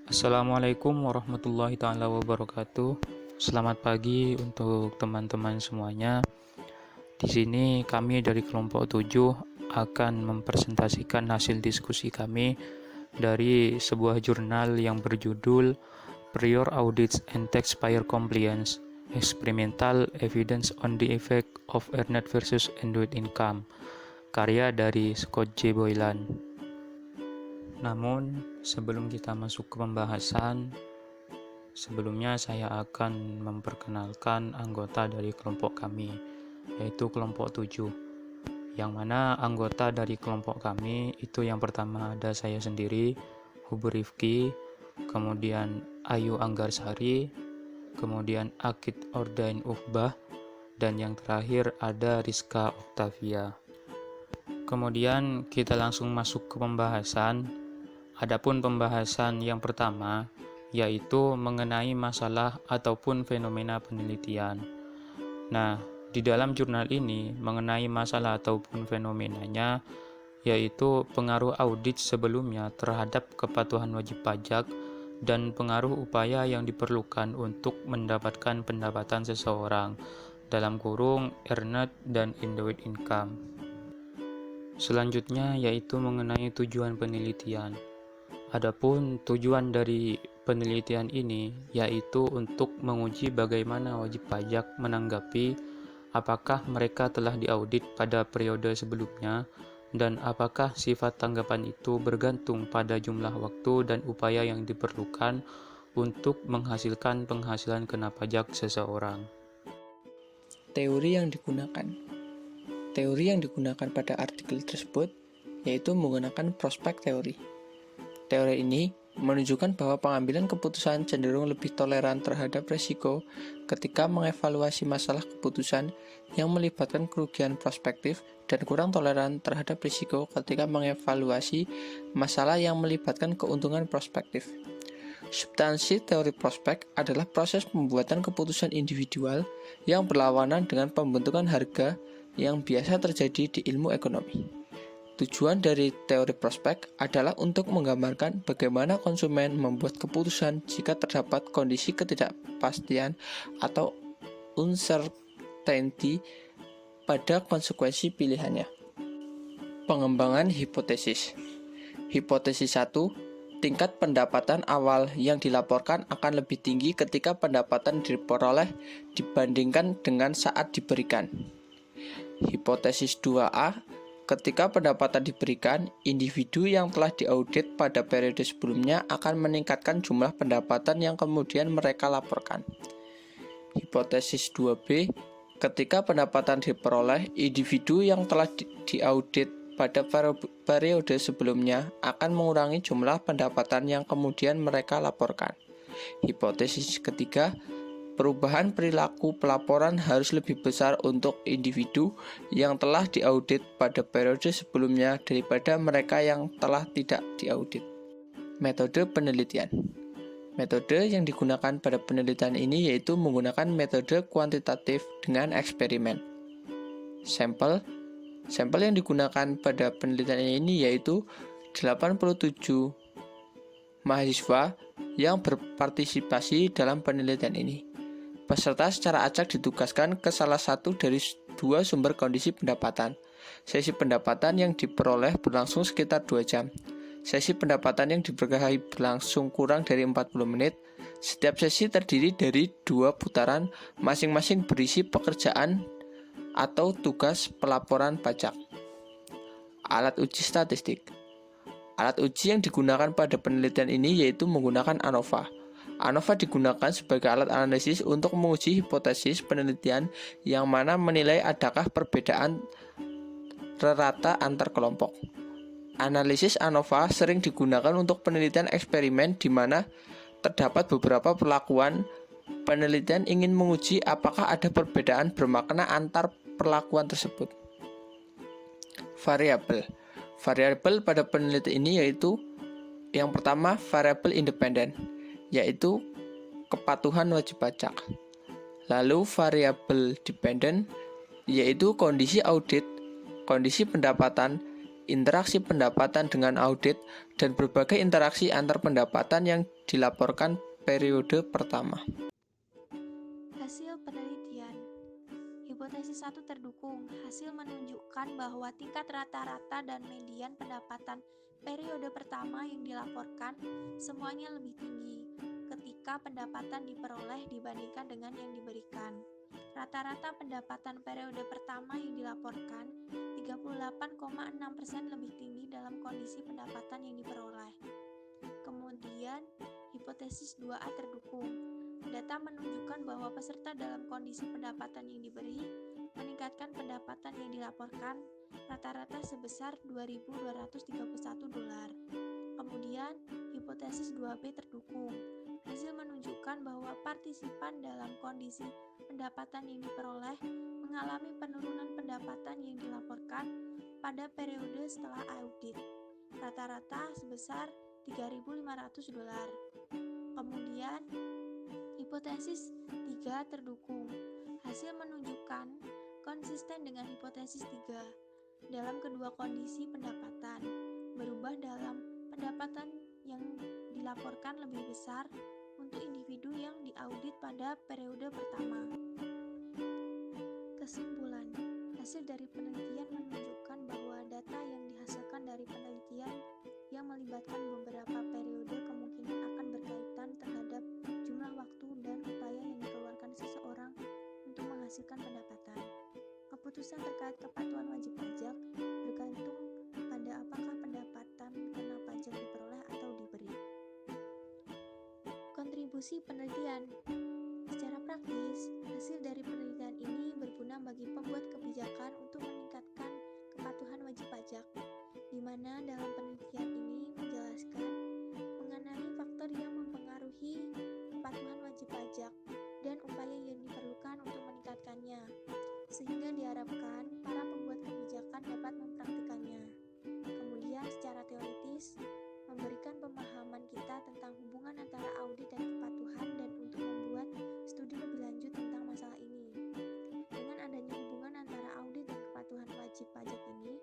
Assalamualaikum warahmatullahi taala wabarakatuh. Selamat pagi untuk teman-teman semuanya. Di sini kami dari kelompok 7 akan mempresentasikan hasil diskusi kami dari sebuah jurnal yang berjudul Prior Audits and Taxpayer Compliance: Experimental Evidence on the Effect of Earned versus Endowed Income, karya dari Scott J. Boylan. Namun, sebelum kita masuk ke pembahasan, sebelumnya saya akan memperkenalkan anggota dari kelompok kami, yaitu kelompok 7. Yang mana anggota dari kelompok kami itu yang pertama ada saya sendiri, Hubur Rifki, kemudian Ayu Anggarsari, kemudian Akid Ordain Uhbah, dan yang terakhir ada Rizka Oktavia. Kemudian kita langsung masuk ke pembahasan. Adapun pembahasan yang pertama yaitu mengenai masalah ataupun fenomena penelitian. Nah, di dalam jurnal ini mengenai masalah ataupun fenomenanya yaitu pengaruh audit sebelumnya terhadap kepatuhan wajib pajak dan pengaruh upaya yang diperlukan untuk mendapatkan pendapatan seseorang dalam kurung earned dan endowed income. Selanjutnya yaitu mengenai tujuan penelitian. Adapun tujuan dari penelitian ini yaitu untuk menguji bagaimana wajib pajak menanggapi apakah mereka telah diaudit pada periode sebelumnya dan apakah sifat tanggapan itu bergantung pada jumlah waktu dan upaya yang diperlukan untuk menghasilkan penghasilan kena pajak seseorang. Teori yang digunakan pada artikel tersebut yaitu menggunakan prospek teori. Teori ini menunjukkan bahwa pengambilan keputusan cenderung lebih toleran terhadap resiko ketika mengevaluasi masalah keputusan yang melibatkan kerugian prospektif dan kurang toleran terhadap risiko ketika mengevaluasi masalah yang melibatkan keuntungan prospektif. Substansi teori prospek adalah proses pembuatan keputusan individual yang berlawanan dengan pembentukan harga yang biasa terjadi di ilmu ekonomi. Tujuan dari teori prospek adalah untuk menggambarkan bagaimana konsumen membuat keputusan jika terdapat kondisi ketidakpastian atau uncertainty pada konsekuensi pilihannya. Pengembangan hipotesis. Hipotesis 1, tingkat pendapatan awal yang dilaporkan akan lebih tinggi ketika pendapatan diperoleh dibandingkan dengan saat diberikan. Hipotesis 2A, ketika pendapatan diberikan, individu yang telah diaudit pada periode sebelumnya akan meningkatkan jumlah pendapatan yang kemudian mereka laporkan. Hipotesis 2B, ketika pendapatan diperoleh, individu yang telah diaudit pada periode sebelumnya akan mengurangi jumlah pendapatan yang kemudian mereka laporkan. Hipotesis ketiga, perubahan perilaku pelaporan harus lebih besar untuk individu yang telah diaudit pada periode sebelumnya daripada mereka yang telah tidak diaudit. Metode penelitian. Metode yang digunakan pada penelitian ini yaitu menggunakan metode kuantitatif dengan eksperimen. Sampel yang digunakan pada penelitian ini yaitu 87 mahasiswa yang berpartisipasi dalam penelitian ini. Peserta secara acak ditugaskan ke salah satu dari dua sumber kondisi pendapatan. Sesi pendapatan yang diperoleh berlangsung sekitar 2 jam. Sesi pendapatan yang diberkahi berlangsung kurang dari 40 menit. Setiap sesi terdiri dari 2 putaran, masing-masing berisi pekerjaan atau tugas pelaporan pajak. Alat uji statistik. Alat uji yang digunakan pada penelitian ini yaitu menggunakan ANOVA. ANOVA digunakan sebagai alat analisis untuk menguji hipotesis penelitian yang mana menilai adakah perbedaan rata antar kelompok. Analisis ANOVA sering digunakan untuk penelitian eksperimen di mana terdapat beberapa perlakuan. Penelitian ingin menguji apakah ada perbedaan bermakna antar perlakuan tersebut. Variabel pada penelitian ini yaitu yang pertama variabel independen, yaitu kepatuhan wajib pajak. Lalu variabel dependen, yaitu kondisi audit, kondisi pendapatan, interaksi pendapatan dengan audit, dan berbagai interaksi antar pendapatan yang dilaporkan periode pertama. Hasil penelitian. Hipotesis 1 terdukung. Hasil menunjukkan bahwa tingkat rata-rata dan median pendapatan periode pertama yang dilaporkan semuanya lebih tinggi ketika pendapatan diperoleh dibandingkan dengan yang diberikan. Rata-rata pendapatan periode pertama yang dilaporkan 38,6% lebih tinggi dalam kondisi pendapatan yang diperoleh. Kemudian, hipotesis 2A terdukung. Data menunjukkan bahwa peserta dalam kondisi pendapatan yang diberi meningkatkan pendapatan yang dilaporkan rata-rata sebesar $2.231. Kemudian, hipotesis 2B terdukung. Hasil menunjukkan bahwa partisipan dalam kondisi pendapatan yang diperoleh mengalami penurunan pendapatan yang dilaporkan pada periode setelah audit, rata-rata sebesar $3.500. Kemudian, hipotesis 3 terdukung. Hasil menunjukkan konsisten dengan hipotesis 3. Dalam kedua kondisi pendapatan, berubah dalam pendapatan yang dilaporkan lebih besar untuk individu yang diaudit pada periode pertama. Kesimpulan, hasil dari penelitian menunjukkan bahwa data yang dihasilkan dari penelitian yang melibatkan beberapa periode kemungkinan akan berkaitan terhadap jumlah waktu dan upaya yang dikeluarkan seseorang untuk menghasilkan pendapatan. Keputusan terkait kepatuhan wajib pajak bergantung pada apakah pendapatan kena pajak diperoleh atau diberi. Kontribusi penelitian. Secara praktis, hasil dari penelitian ini berguna bagi pembuat kebijakan untuk meningkatkan kepatuhan wajib pajak, di mana dalam penelitian ini menjelaskan mengenai faktor yang mempengaruhi kepatuhan wajib pajak dan upaya yang diperlukan untuk meningkatkannya, sehingga diharapkan para pembuat kebijakan dapat mempraktikannya. Kemudian secara teoritis, memberikan pemahaman kita tentang hubungan antara audit dan kepatuhan dan untuk membuat studi lebih lanjut tentang masalah ini. Dengan adanya hubungan antara audit dan kepatuhan wajib pajak ini,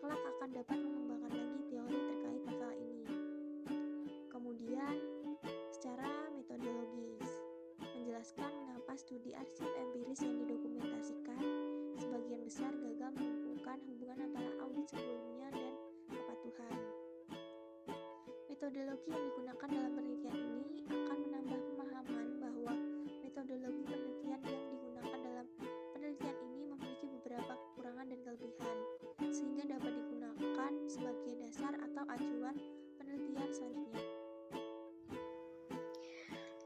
kelak akan dapat mengembangkan lagi teori terkait masalah ini. Kemudian, secara metodologis, menjelaskan mengapa studi arsip empiris yang didokumentasikan sebagian besar gagal menghubungkan hubungan antara audit sebelumnya dan kepatuhan. Metodologi yang digunakan dalam penelitian ini akan menambah pemahaman bahwa metodologi penelitian yang digunakan dalam penelitian ini memiliki beberapa kekurangan dan kelebihan, sehingga dapat digunakan sebagai dasar atau acuan penelitian selanjutnya.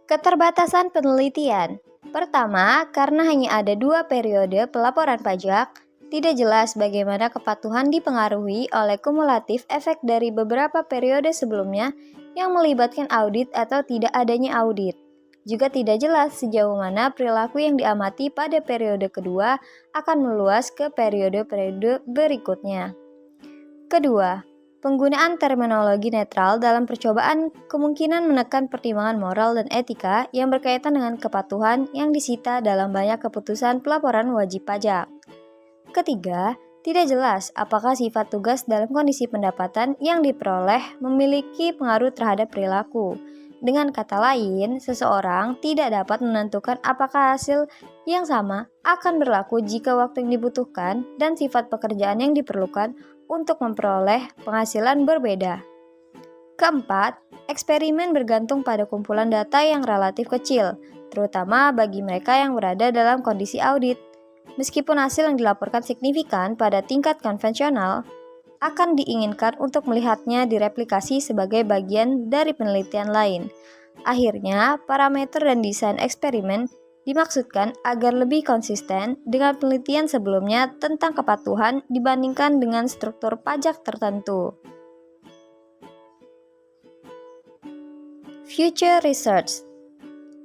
Keterbatasan penelitian. Pertama, karena hanya ada 2 periode pelaporan pajak, tidak jelas bagaimana kepatuhan dipengaruhi oleh kumulatif efek dari beberapa periode sebelumnya yang melibatkan audit atau tidak adanya audit. Juga tidak jelas sejauh mana perilaku yang diamati pada periode kedua akan meluas ke periode-periode berikutnya. Kedua, penggunaan terminologi netral dalam percobaan kemungkinan menekan pertimbangan moral dan etika yang berkaitan dengan kepatuhan yang disita dalam banyak keputusan pelaporan wajib pajak. Ketiga, tidak jelas apakah sifat tugas dalam kondisi pendapatan yang diperoleh memiliki pengaruh terhadap perilaku. Dengan kata lain, seseorang tidak dapat menentukan apakah hasil yang sama akan berlaku jika waktu yang dibutuhkan dan sifat pekerjaan yang diperlukan untuk memperoleh penghasilan berbeda. Keempat, eksperimen bergantung pada kumpulan data yang relatif kecil, terutama bagi mereka yang berada dalam kondisi audit. Meskipun hasil yang dilaporkan signifikan pada tingkat konvensional, akan diinginkan untuk melihatnya direplikasi sebagai bagian dari penelitian lain. Akhirnya, parameter dan desain eksperimen dimaksudkan agar lebih konsisten dengan penelitian sebelumnya tentang kepatuhan dibandingkan dengan struktur pajak tertentu. Future Research.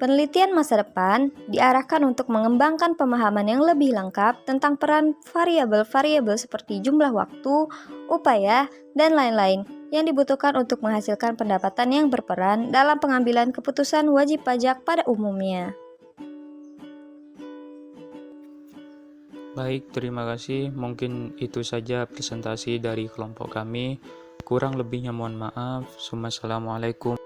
Penelitian masa depan diarahkan untuk mengembangkan pemahaman yang lebih lengkap tentang peran variabel-variabel seperti jumlah waktu, upaya, dan lain-lain yang dibutuhkan untuk menghasilkan pendapatan yang berperan dalam pengambilan keputusan wajib pajak pada umumnya. Baik, terima kasih. Mungkin itu saja presentasi dari kelompok kami. Kurang lebihnya mohon maaf. Assalamualaikum.